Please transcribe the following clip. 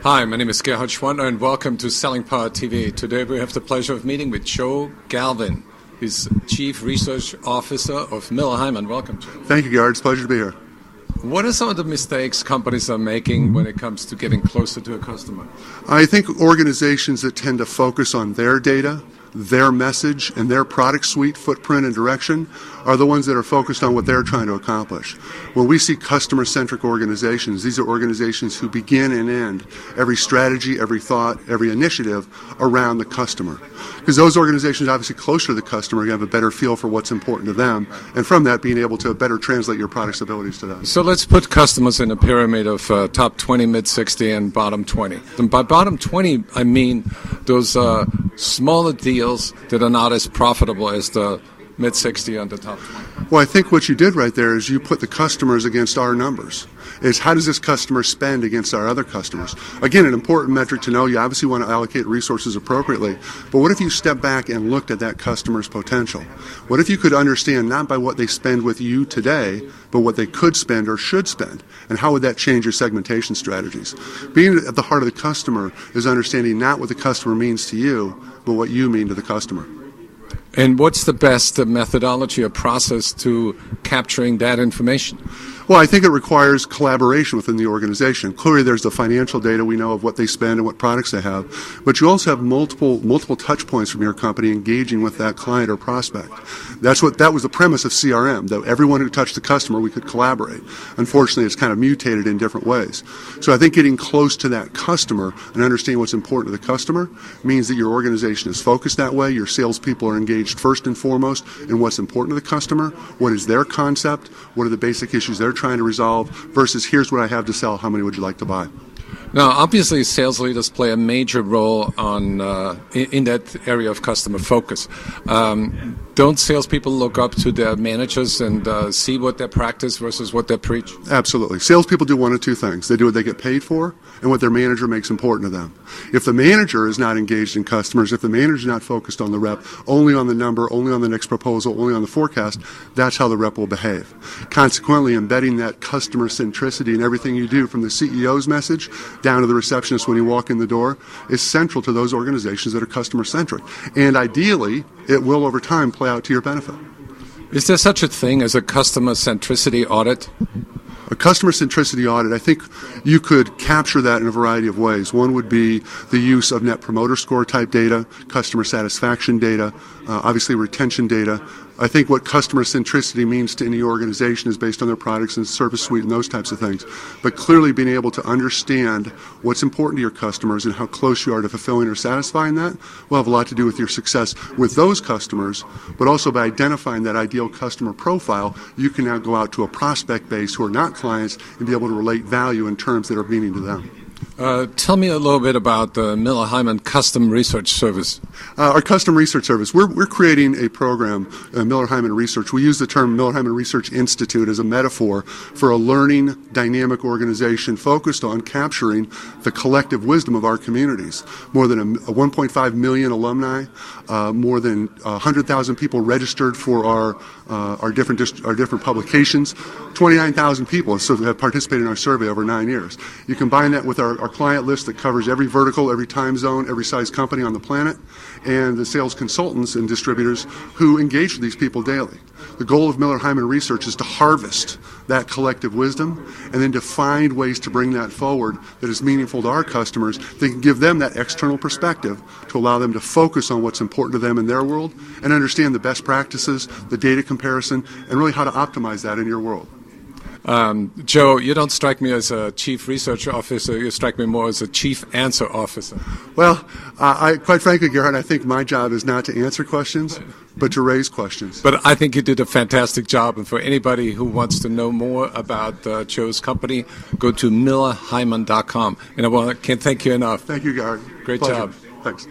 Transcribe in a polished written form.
Hi, my name is Gerhard Schwantner, and welcome to Selling Power TV. Today we have the pleasure of meeting with Joe Galvin. He's Chief Research Officer of Miller Heiman. Welcome, Joe. Thank you, Gerhard. It's a pleasure to be here. What are some of the mistakes companies are making when it comes to getting closer to a customer? I think organizations that tend to focus on their data, their message, and their product suite, footprint, and direction are the ones that are focused on what they're trying to accomplish. When we see customer-centric organizations, these are organizations who begin and end every strategy, every thought, every initiative around the customer. Because those organizations, obviously closer to the customer, you have a better feel for what's important to them, and from that being able to better translate your product's abilities to them. So let's put customers in a pyramid of top 20, mid 60, and bottom 20. And by bottom 20, I mean those smaller deals that are not as profitable as the mid 60 and the top 20. Well, I think what you did right there is you put the customers against our numbers. Is how does this customer spend against our other customers? Again, an important metric to know. You obviously want to allocate resources appropriately, but what if you step back and looked at that customer's potential? What if you could understand not by what they spend with you today, but what they could spend or should spend, and how would that change your segmentation strategies? Being at the heart of the customer is understanding not what the customer means to you, but what you mean to the customer. And what's the best methodology or process to capturing that information? Well, I think it requires collaboration within the organization. Clearly, there's the financial data. We know of what they spend and what products they have. But you also have multiple touch points from your company engaging with that client or prospect. That was the premise of CRM, that everyone who touched the customer, we could collaborate. Unfortunately, it's kind of mutated in different ways. So I think getting close to that customer and understanding what's important to the customer means that your organization is focused that way. Your salespeople are engaged first and foremost in what's important to the customer, what is their concept, what are the basic issues they're trying to resolve, versus here's what I have to sell, how many would you like to buy? Now, obviously, sales leaders play a major role in that area of customer focus. Don't salespeople look up to their managers and see what they practice versus what they preach? Absolutely. Salespeople do one of two things. They do what they get paid for and what their manager makes important to them. If the manager is not engaged in customers, if the manager is not focused on the rep, only on the number, only on the next proposal, only on the forecast, that's how the rep will behave. Consequently, embedding that customer centricity in everything you do, from the CEO's message down to the receptionist when you walk in the door, is central to those organizations that are customer-centric. And ideally, it will over time play out to your benefit. Is there such a thing as a customer-centricity audit? A customer centricity audit, I think you could capture that in a variety of ways. One would be the use of net promoter score type data, customer satisfaction data, obviously retention data. I think what customer centricity means to any organization is based on their products and service suite and those types of things. But clearly being able to understand what's important to your customers and how close you are to fulfilling or satisfying that will have a lot to do with your success with those customers, but also by identifying that ideal customer profile, you can now go out to a prospect base who are not clients and be able to relate value in terms that are meaning to them. Tell me a little bit about the Miller Heiman Custom Research Service. Our Custom Research Service, we're creating a program, Miller Heiman Research. We use the term Miller Heiman Research Institute as a metaphor for a learning, dynamic organization focused on capturing the collective wisdom of our communities. More than 1.5 million alumni, more than 100,000 people registered for our different publications. 29,000 people have participated in our survey over 9 years. You combine that with our client list that covers every vertical, every time zone, every size company on the planet, and the sales consultants and distributors who engage with these people daily. The goal of Miller Heiman Research is to harvest that collective wisdom and then to find ways to bring that forward that is meaningful to our customers, that can give them that external perspective to allow them to focus on what's important to them in their world and understand the best practices, the data comparison, and really how to optimize that in your world. Joe, you don't strike me as a chief research officer. You strike me more as a chief answer officer. Well, quite frankly, Gerhard, I think my job is not to answer questions, but to raise questions. But I think you did a fantastic job. And for anybody who wants to know more about Joe's company, go to millerheiman.com. And I can't thank you enough. Thank you, Gerhard. Great Pleasure. job. Thanks.